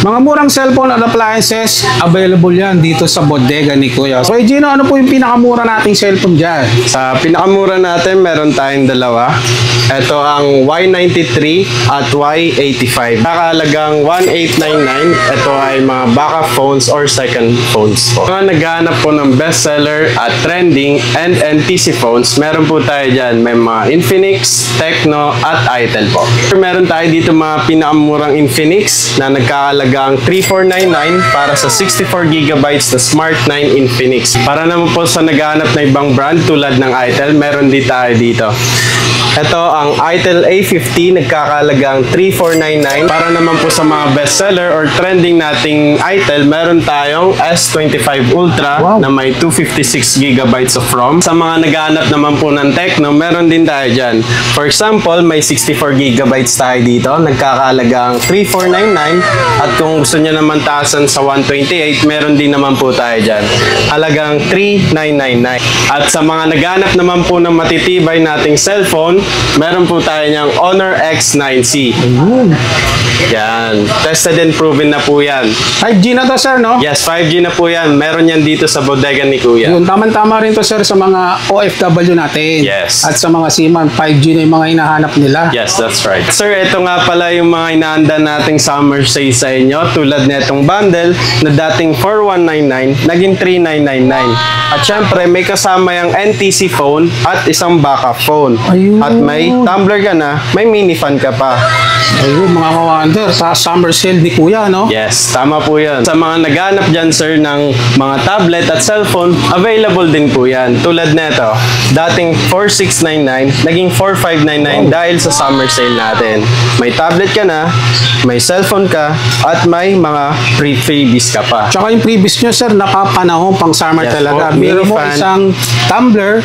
Mga murang cellphone at appliances, available yan dito sa bodega ni Kuya. So, Gino, ano po yung pinakamura nating cellphone dyan? Sa pinakamura natin, meron tayong dalawa. Ito ang Y93 at Y85. Nakahalagang 1,899. Ito ay mga backup phones or second phones po. Mga naghahanap po ng bestseller at trending and NTC phones, meron po tayo dyan. May mga Infinix, Tecno at Itel po. Meron tayo dito mga pinakamurang Infinix na nagkakalagang 3,499 para sa 64GB na Smart 9 Infinix. Para naman po sa naghahanap na ibang brand tulad ng Itel, meron din tayo dito. Ito ang Itel A50, nagkakalagang 3,499. Para naman po sa mga bestseller or trending nating Itel, meron tayong S25 Ultra na may 256GB of ROM. Sa mga naghahanap naman po ng Tecno, meron din tayo dyan. For example, may 64GB tayo dito, nagkakalagang 3,499. At kung gusto nyo naman taasan sa 128, meron din naman po tayo dyan. Halagang 3,999. At sa mga naghahanap naman po ng matitibay nating cellphone, meron po tayo niyang Honor X9C. Yan. Tested and proven na po yan. 5G na to, sir, no? Yes, 5G na po yan. Meron yan dito sa bodega ni Kuya. Yun, tama-tama rin to, sir, sa mga OFW natin. Yes. At sa mga seaman, 5G na yung mga hinahanap nila. Yes, that's right. Sir, ito nga pala yung mga inaanda nating summer sale sa inyo. Tulad netong bundle na dating 4,199, naging 3,999. At syempre, may kasama yung NTC phone at isang backup phone. Ayun. At may tumbler ka na, may mini fan ka pa. Ayun, mga ka-wonder, sa summer sale ni Kuya, no? Yes, tama po yan. Sa mga naghanap dyan, sir, ng mga tablet at cellphone, available din po yan. Tulad neto, dating 4,699, naging 4,599 dahil sa summer sale natin. May tablet ka na, may cellphone ka, at may mga freebies ka pa. Tsaka yung previous nyo, sir, napapanahon pang summer talaga. Po, Meron mo fan. isang tumbler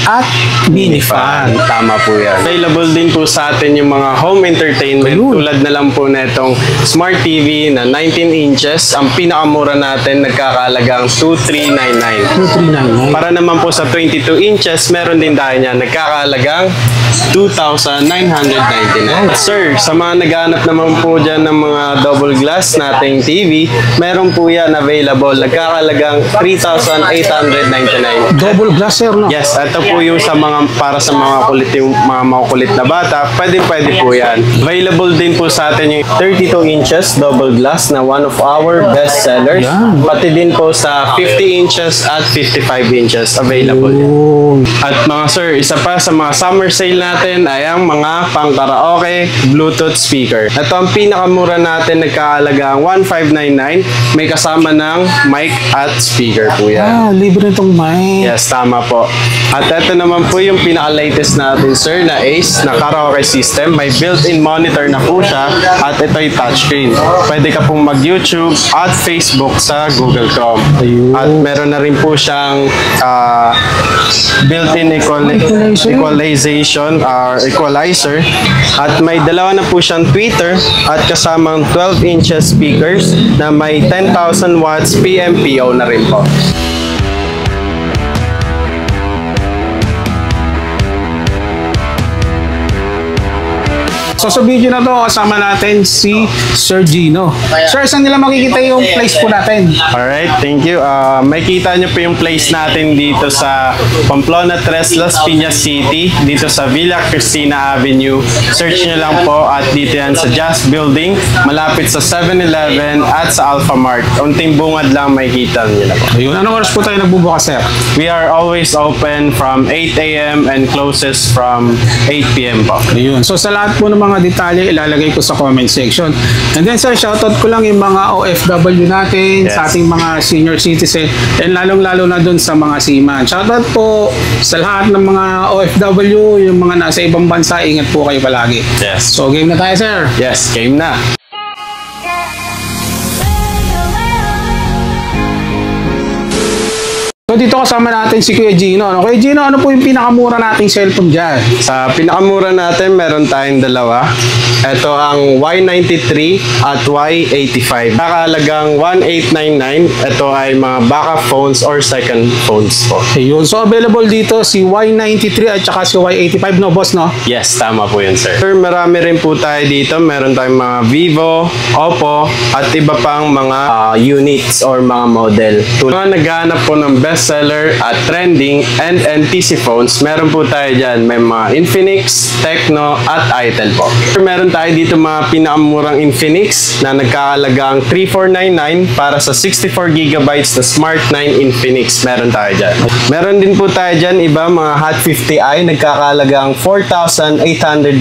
at mini fan. Tama po yan. Available din po sa atin yung mga home entertainment. Ayun. Tulad na lang po na itong Smart TV na 19 inches. Ang pinakamura natin nagkakalagang 2,399. 2,399. Para naman po sa 22 inches, meron din tayo niyan. Nagkakalagang 2,999. Sir, sa mga naghahanap naman po dyan ng mga double glass nating TV, meron po yan available. Nagkakalagang 3,899. Double glass, sir, no? Yes, ito po yung sa mga para sa mga kulit, yung mga makukulit na bata. Pwede po yan. Available din po sa atin yung 32 inches double glass na one of our best sellers. Yan. Pati din po sa 50 inches at 55 inches available. At mga sir, isa pa sa mga summer sale natin ay ang mga pang karaoke Bluetooth speaker. Ito ang pinakamura natin, nagkakalagang 1,599. May kasama ng mic at speaker po yan. Ah, libre nitong mic. Yes, tama po. At ito naman po yung pinaka-latest natin, sir, na Ace na karaoke system. May built-in monitor na po siya at ito'y touchscreen. Pwede ka pong mag-YouTube at Facebook sa Google Chrome. Ayun. At meron na rin po siyang built-in equalization or equalizer. At may dalawa na po siyang tweeter at kasamang 12 inches speakers na may 10,000 watts PMPO na rin po. So sa video na to, kasama natin si Sir Gino. Sir, saan nila makikita yung place po natin? Alright, thank you. Makikita nyo po yung place natin dito sa Pamplona 3, Las Piñas City, dito sa Villa Cristina Avenue. Search nyo lang po at dito yan sa Just Building, malapit sa 7-Eleven at sa Alpha Mart. Unting bungad lang makikita nyo lang po. Ayun, anong oras po tayo nagbubukas, sir? We are always open from 8 a.m. and closes from 8 p.m. po. Ayun. So sa lahat po ng mga detalye, ilalagay ko sa comment section. And then sir, shoutout ko lang yung mga OFW natin, Yes. sa ating mga senior citizen, and lalong-lalo na dun sa mga seaman. Shoutout po sa lahat ng mga OFW, yung mga nasa ibang bansa, ingat po kayo palagi. Yes. So game na tayo, sir. Yes, game na. So dito kasama natin si Kuya Gino. No? Kuya Gino, ano po yung pinakamura nating cellphone dyan? Sa pinakamura natin, meron tayong dalawa. Ito ang Y93 at Y85. Nakahalagang 1899. Ito ay mga backup phones or second phones po. Ayun. So, available dito si Y93 at saka si Y85, no, boss, no? Yes, tama po yun, sir. Sir, marami rin po tayo dito. Meron tayong mga Vivo, Oppo, at iba pang mga units or mga model. Mga naghahanap po ng bestseller at trending and NTC phones, meron po tayo dyan. May mga Infinix, Tecno, at Itel po. Meron tayo dito mga pinakamurang Infinix na nagkakalagang 3499 para sa 64GB na Smart 9 Infinix. Meron tayo dyan. Meron din po tayo dyan iba mga Hot 50i nagkakalagang 4,899.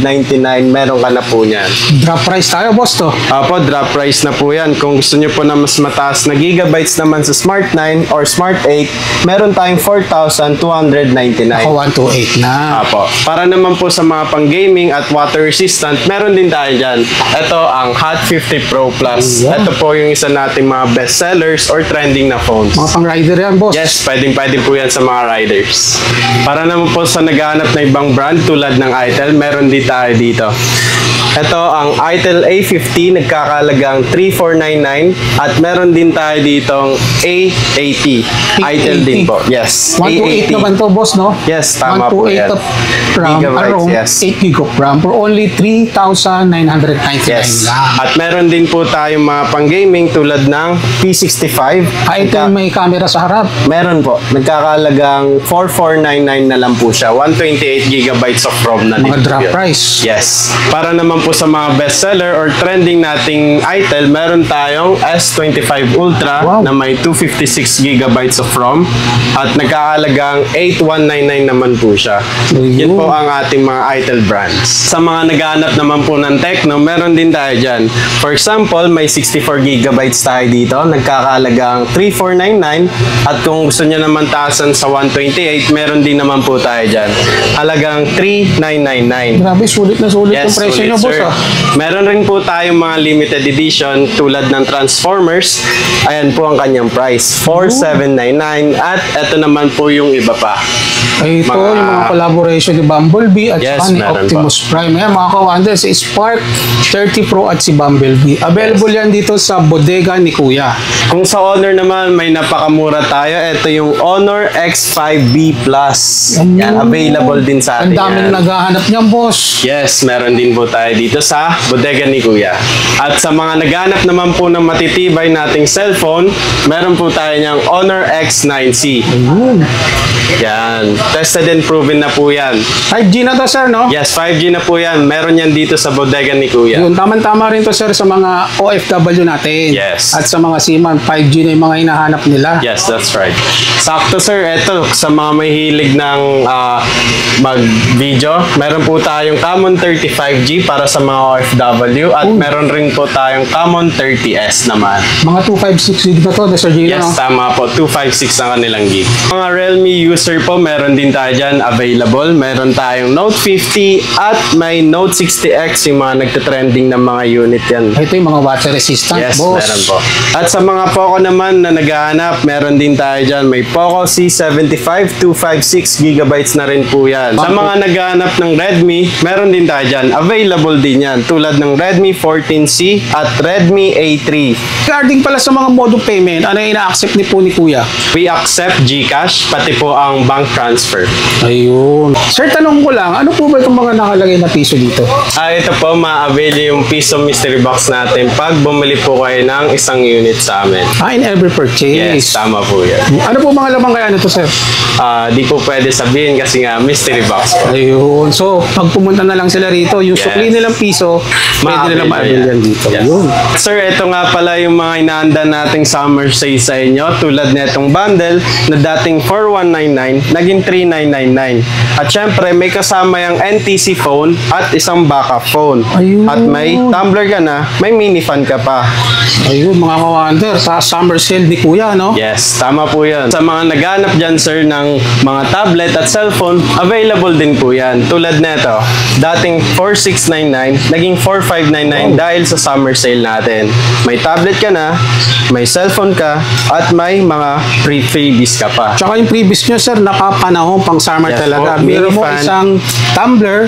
Meron ka na po niyan. Drop price tayo, boss, to. Apo, drop price na po yan. Kung gusto nyo po na mas mataas na gigabytes naman sa Smart 9 or Smart 8, meron tayong 4,299. Ako 128 na. Apo. Para naman po sa mga pang-gaming at water resistant, meron din tayo dyan. Ito ang Hot 50 Pro Plus. Yeah. Ito po yung isa nating mga best sellers or trending na phones. Mga pang-rider yan, boss. Yes, pwede po yan sa mga riders. Para naman po sa naghahanap na ibang brand tulad ng Itel, meron din tayo dito. Ito ang Itel A50, nagkakalagang 3499 at meron din tayo ditong A80. Itel din po. Yes, 128 naman to, boss, no? Yes, tama po yan. 128 of RAM, Gigabytes, yes. 8 gig of RAM for only 3,999 Yes. lang. At meron din po tayong mga pang-gaming tulad ng P65. Itel may camera sa harap. Meron po. Nagkakalagang 4499 na lang po siya. 128 gigabytes of ROM na din. Mga drop yun. price. Yes. Para naman po sa mga bestseller or trending nating Itel, meron tayong S25 Ultra na may 256 gigabytes of ROM at nagkakalagang 8199 naman po siya. Yan po ang ating mga Itel brands. Sa mga naghahanap naman po ng Tecno, meron din tayo dyan. For example, may 64 gigabytes tayo dito, nagkakalagang 3499 at kung gusto nyo naman taasan sa 128, meron din naman po tayo dyan. Halagang 3999. Grabe, sulit na sulit yung presyo sulit, nyo, boss, sir. ah. Meron rin po tayong mga limited edition tulad ng Transformers. Ayan po ang kanyang price, 4799 at ito naman po yung iba pa. Ay, ito, yung mga collaboration ni Bumblebee at Yes, saka ni meron Optimus Prime. Ayan, mga kawander, si Spark 30 Pro at si Bumblebee. Available yan dito sa bodega ni Kuya. Kung sa Honor naman, may napakamura tayo. Ito yung Honor X5B Plus. Yan, available din sa Ang atin daming yan. naghahanap niyan, boss. Yes, meron din po tayo dito sa bodega ni Kuya. At sa mga naghanap naman po ng matitibay nating cellphone, meron po tayo niyang Honor X9C. Ayun. Yan. Tested and proven na po yan. 5G na to, sir, no? Yes, 5G na po yan. Meron yan dito sa bodega ni Kuya. Yun, tama-tama rin to, sir, sa mga OFW natin. Yes. At sa mga seaman, 5G na yung mga hinahanap nila. Yes, that's right. Sakto, sir. Ito, sa mga may hilig ng mag-video, meron po tayong Camon 35G para sa mga OFW at meron rin po tayong Camon 30S naman. Mga 256 gig na to, Sir Gino, Yes, no? tama po. 256 ang kanilang gig. Mga Realme user po, meron din tayo dyan available. Meron tayong Note 50 at may Note 60X, yung mga nagtitrending ng mga unit yan. Ito yung mga water resistant, Yes, boss. meron po. At sa mga Poco naman na naghahanap, meron din tayo dyan. May Poco C75, 256 gigabytes na rin po yan. Sa mga naghahanap ng Redmi, meron din tayo dyan. Available din yan. Tulad ng Redmi 14C at Redmi A3. Regarding pala sa mga mode of payment, ano yung ina-accept ni po ni Kuya? We accept GCash, pati po ang bank transfer. Ayun. Sir, tanong ko lang, ano po ba itong mga nakalagay na piso dito? Ito po, ma-avail yung piso mystery box natin pag bumili po kayo ng isang unit sa amin. In every purchase. Yes, tama po yan. Ano po mga lamang kaya nito, sir? Di po pwede sabihin kasi nga mystery box po. Ayun. So, pag pumunta na lang sila rito, yung Yes. sukli nilang piso, pwede nila ma-avail yan dito. Yes. Ayun. Sir, ito nga pala yung mga inaanda nating summer sale sa inyo tulad netong bundle na dating 4199 naging 3999. At syempre, may kasama yung NTC phone at isang backup phone. Ayun. At may tumbler ka na, may mini fan ka pa. Ayun, mga kawander, sa summer sale ni Kuya, no? Yes, tama po yan. Sa mga naghanap dyan, sir, ng mga tablet at cellphone, available din po yan. Tulad neto, dating 4699, naging 4599 dahil sa summer sale natin. May tablet ka na, may cellphone ka, at may mga freebies ka pa. Tsaka yung previous nyo, sir, napapanahon pang summer Yes talaga. po, Meron mo mini fan. isang tumbler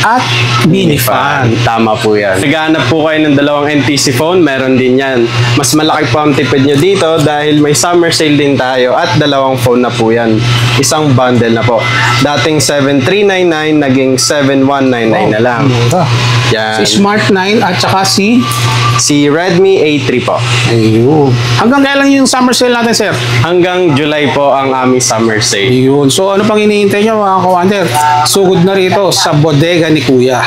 at mini fan. Tama po yan. Naghahanap po kayo ng dalawang NTC phone, meron din yan. Mas malaki po ang tipid nyo dito dahil may summer sale din tayo at dalawang phone na po yan. Isang bundle na po. Dating 7,399, naging 7,199 na lang. Mura. Yan. Si Smart 9 at saka si... Si Redmi A3 po. Ayun. Hanggang kailan yung summer sale natin, sir? Hanggang July po ang aming summer sale. Ayun. So, ano pang hinihintay nyo, mga kawander? Sugod na rito sa bodega ni Kuya.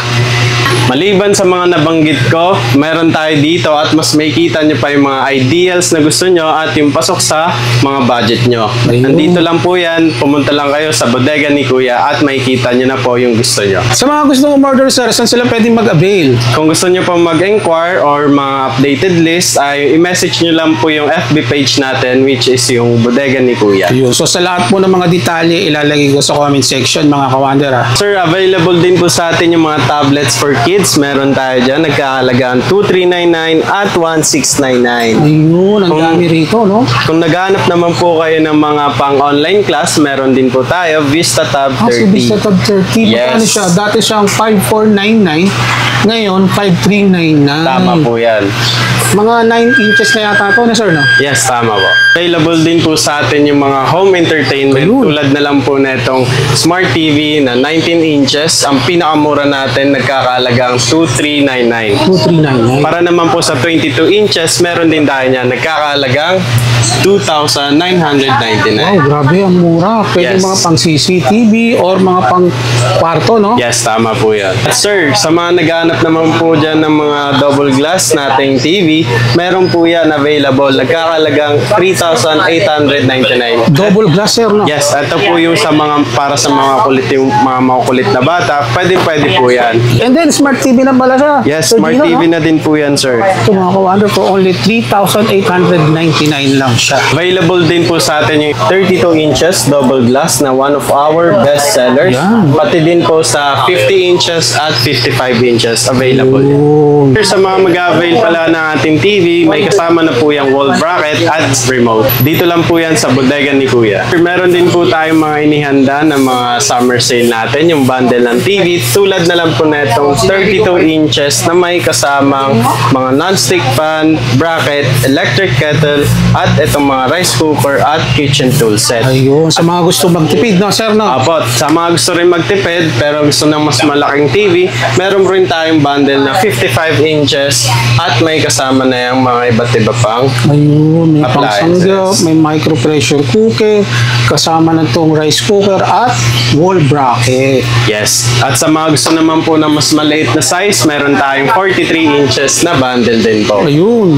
Maliban sa mga nabanggit ko, meron tayo dito at mas makikita nyo pa yung mga ideals na gusto nyo at yung pasok sa mga budget nyo. Ayun. Nandito lang po yan, pumunta lang kayo sa bodega ni Kuya at makikita nyo na po yung gusto nyo. Sa mga gusto umorder, sir, saan sila pwedeng mag-avail? Kung gusto nyo po mag-inquire or mga updated list, ay i-message nyo lang po yung FB page natin, which is yung bodega ni Kuya. Ayun. So, sa lahat po ng mga detalye, ilalagay ko sa comment section, mga kawander, ha? Sir, available din po sa atin yung mga tablets for kids. Meron tayo dyan, nagkahalagaan 2,399 at 1,699. Ayun, ang Kung- dami rito, no? Kung naghahanap naman po kayo ng mga pang-online class, meron din po tayo, Vista Tab Si 30. Vista Tab 30. Yes. Magkano siya? Dati siyang 5,499. Ngayon, 5,399. Tama po yan. Mga 9 inches na yata ito, na sir, no? Yes, tama po. Available din po sa atin yung mga home entertainment. Ayun. Tulad na lang po na itong Smart TV na 19 inches. Ang pinakamura natin, nagkakalagang 2,399. 2,399. Para naman po sa 22 inches, meron din tayo niyan, nagkakalagang 2,999. Wow, grabe, ang mura. Pwede Yes. mga pang CCTV or mga pang kwarto, no? Yes, tama po yan. At sir, sa mga naghahanap naman po dyan ng mga double glass nating TV, meron po yan available. Nagkakalagang 3,899. Double glass, sir, no? Yes, ito po yung sa mga, para sa mga kulit, yung mga makukulit na bata. Pwede po yan. And then, smart TV na pala siya. Yes, Sir Smart Gino, TV no? na din po yan, sir. Ito, mga kawander, for only 3,899 lang siya. Available din po sa atin yung 32 inches double glass na one of our best sellers. Yan. Pati din po sa 50 inches at 55 inches available. Oh. Sa mga mag-avail pala ng ating TV, may kasama na po yung wall bracket at remote. Dito lang po yan sa bodega ni Kuya. Meron din po tayong mga inihanda na mga summer sale natin, yung bundle ng TV. Tulad na lang po na itong 32 inches na may kasamang mga non-stick pan, bracket, electric kettle, at itong mga rice cooker at kitchen tool set. Ayun, sa mga gusto magtipid, no, sir, no? Apot, sa mga gusto rin magtipid pero gusto ng mas malaking TV, meron rin tayong bundle na 55 inches at may kasama na yung mga iba't iba pang Ayun, may Appliances. pangsanggap, may micro pressure cooker, kasama na itong rice cooker at wall bracket. yes. At sa mga gusto naman po ng mas maliit na size, meron tayong 43 inches na bundle din po. Ayun,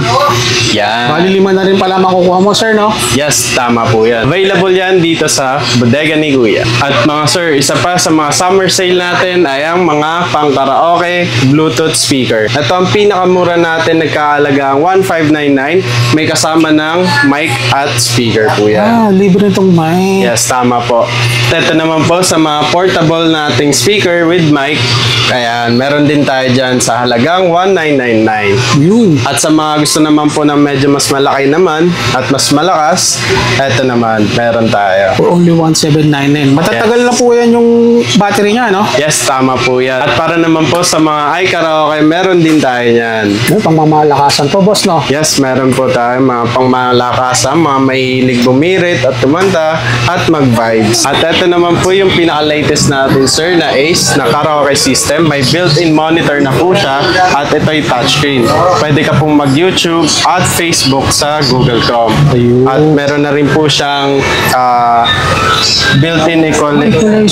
Yan. bali 5 na rin pala makukuha mo, sir, no? Yes, tama po yan. Available yan dito sa bodega ni Kuya. At mga sir, isa pa sa mga summer sale natin ay ang mga pang karaoke Bluetooth speaker. Ito ang pinakamura natin, nagkakalagang 1,599. May kasama ng mic at speaker po yan. Ah, libre nitong mic. Yes, tama po. Ito naman po sa mga portable nating speaker with mic. Ayan, meron din tayo dyan sa halagang 1,999. Yun. At sa mga gusto naman po ng medyo mas malaki naman at mas malakas, eto naman, meron tayo. For only 1,799. Matatagal na po yan yung battery niya, no? Yes, tama po yan. At para naman po sa mga iKaraoke, meron din tayo yan. May pangmamalakasan po, boss, no? Yes, meron po tayo mga pangmalakasan, mga mahilig bumirit at tumanta at mag-vibes. At ito naman po yung pinaka-latest natin, sir, na Ace na karaoke system. May built-in monitor na po siya at ito'y touchscreen. Pwede ka pong mag-YouTube at Facebook sa Google Chrome. Ayun. At meron na rin po siyang built-in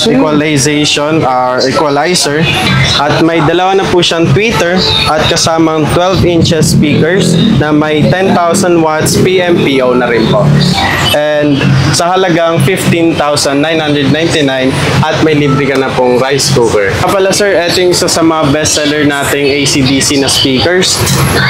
equalization or equalizer. At may dalawa na po siyang tweeter at kasamang 12 inches speakers na may 10,000 watts PMPO na rin po. And sa halagang 15,999 at may libre ka na pong rice cooker. Kapala sir, ito yung isa sa mga bestseller nating AC/DC na speakers.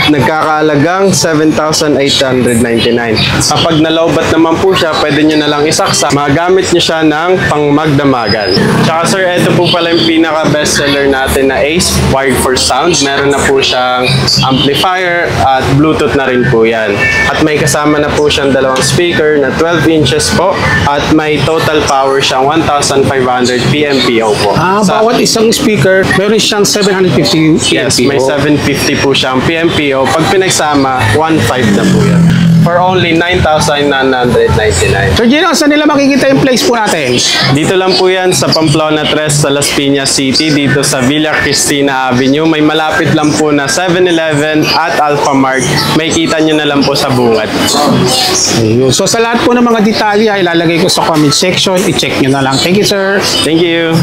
Nagkakalagang 7,899. Kapag nalobat naman po siya, pwede nyo na lang isaksa. Magamit nyo siya ng pangmagdamagan. Tsaka sir, ito po pala yung pinaka bestseller natin na Ace, wired for sound. Meron na po siyang amplifier at Bluetooth na rin po yan. At may kasama na po siyang dalawang speaker na 12 inches po at may total power siyang 1,500 PMPO po. Bawat isang speaker, meron siyang 750 PMPO. Yes, may 750 po siyang PMPO. Pag pinagsama, 1.5 na po yan. For only 9,999. Sir Gino, saan nila makikita yung place po natin? Dito lang po yan sa Pamplona 3 sa Las Piñas City, dito sa Villa Cristina Avenue. May malapit lang po na 7-Eleven at Alphamart. May kita nyo na lang po sa bungad. Ayun. So sa lahat po ng mga detalye ay ilalagay ko sa comment section. I-check nyo na lang. Thank you, sir. Thank you.